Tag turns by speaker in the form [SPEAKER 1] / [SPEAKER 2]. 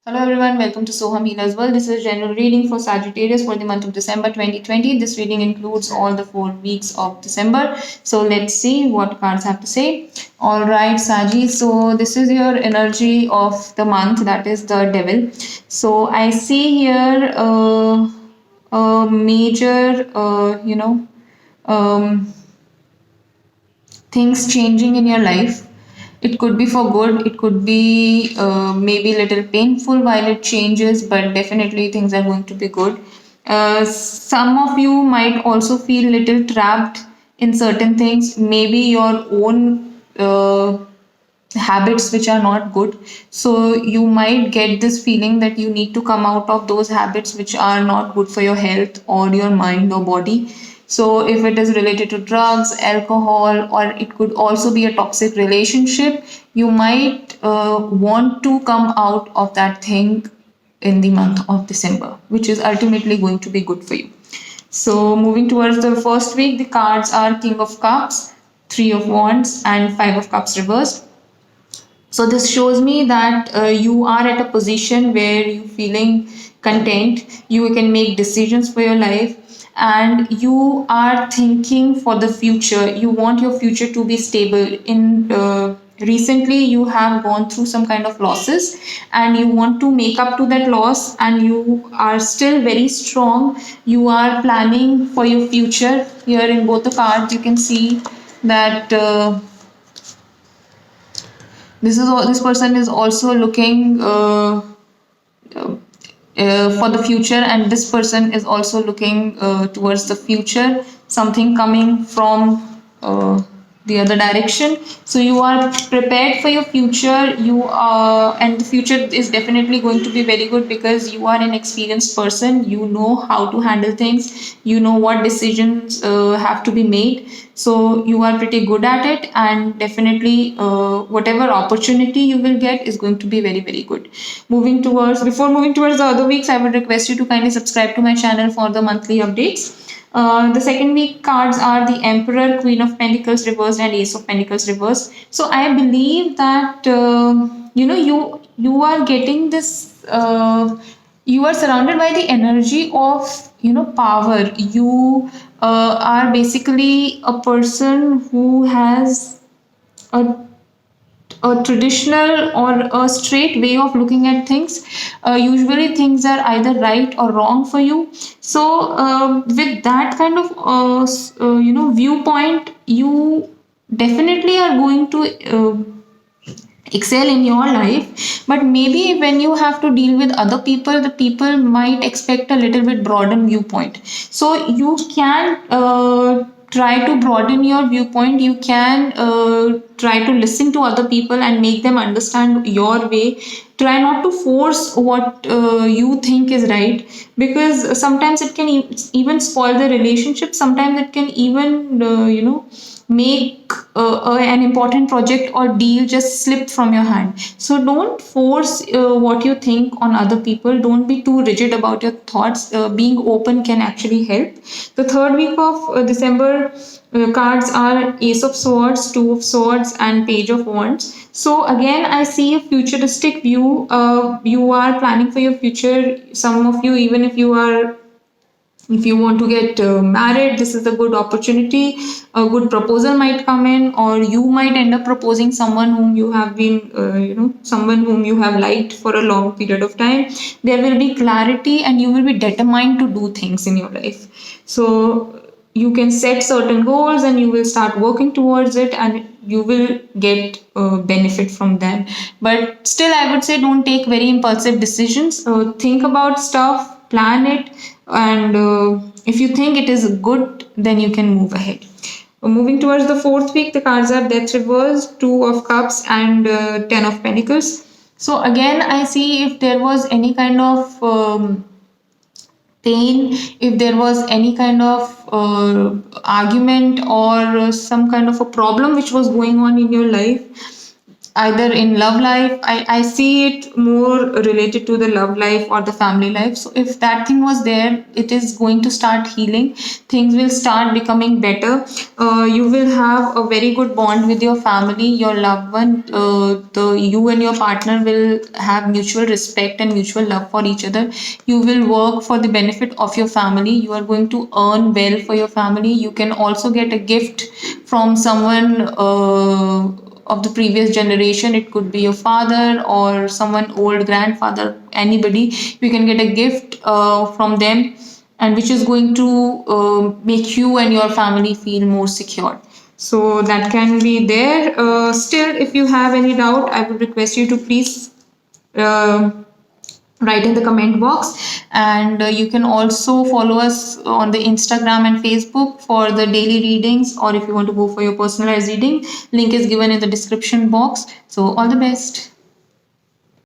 [SPEAKER 1] Hello everyone, welcome to Soham Healer's World. This is general reading for Sagittarius for the month of December 2020. This reading includes all the 4 weeks of December. So let's see what cards have to say. Alright, Saji. So this is your energy of the month, that is the devil. So I see here a major, um, things changing in your life. It could be for good, it could be maybe a little painful while it changes, but definitely things are going to be good. Some of you might also feel little trapped in certain things, maybe your own habits which are not good. So you might get this feeling that you need to come out of those habits which are not good for your health or your mind or body. So if it is related to drugs, alcohol, or it could also be a toxic relationship, you might want to come out of that thing in the month of December, which is ultimately going to be good for you. So moving towards the first week, the cards are King of Cups, Three of Wands, and Five of Cups reversed. So this shows me that you are at a position where you feeling content, you can make decisions for your life, and you are thinking for the future. You want your future to be stable. In recently you have gone through some kind of losses and you want to make up to that loss, and you are still very strong. You are planning for your future. Here in both the cards you can see that this person is also looking for the future, and this person is also looking towards the future, something coming from the other direction. So you are prepared for your future. You are, and the future is definitely going to be very good because you are an experienced person. You know how to handle things, you know what decisions have to be made. So you are pretty good at it, and definitely whatever opportunity you will get is going to be very very good. Moving towards Before moving towards the other weeks, I would request you to kindly subscribe to my channel for the monthly updates. The second week cards are the Emperor, Queen of Pentacles reversed, and Ace of Pentacles reversed. So I believe that you are getting this. You are surrounded by the energy of power. You are basically a person who has a traditional or a straight way of looking at things. Usually, things are either right or wrong for you. So, with that kind of viewpoint, you definitely are going to excel in your life. But maybe when you have to deal with other people, the people might expect a little bit broadened viewpoint. So you can try to broaden your viewpoint. You can try to listen to other people and make them understand your way. Try not to force what you think is right, because sometimes it can even spoil the relationship. Sometimes it can even make an important project or deal just slip from your hand. So don't force what you think on other people. Don't be too rigid about your thoughts. Being open can actually help. The third week of December, cards are Ace of Swords, Two of Swords, and Page of Wands. So again, I see a futuristic view. You are planning for your future. Some of you, even if you want to get married, this is a good opportunity. A good proposal might come in, or you might end up proposing someone whom you have been someone whom you have liked for a long period of time. There will be clarity and you will be determined to do things in your life. So you can set certain goals and you will start working towards it, and you will get benefit from them. But still, I would say don't take very impulsive decisions. Think about stuff, plan it, and if you think it is good, then you can move ahead. Moving towards the fourth week, the cards are Death reversed, Two of Cups, and Ten of Pentacles. So again, I see if there was any kind of pain, if there was any kind of argument or some kind of a problem which was going on in your life, either in love life. I see it more related to the love life or the family life. So if that thing was there, it is going to start healing. Things will start becoming better. You will have a very good bond with your family, your loved one. The you and your partner will have mutual respect and mutual love for each other. You will work for the benefit of your family. You are going to earn well for your family. You can also get a gift from someone of the previous generation. It could be your father or someone old, grandfather, anybody. You can get a gift from them, and which is going to make you and your family feel more secure. So that can be there. Still, if you have any doubt, I would request you to please uh, write in the comment box. And you can also follow us on the Instagram and Facebook for the daily readings, or if you want to go for your personalized reading, link is given in the description box. So all the best.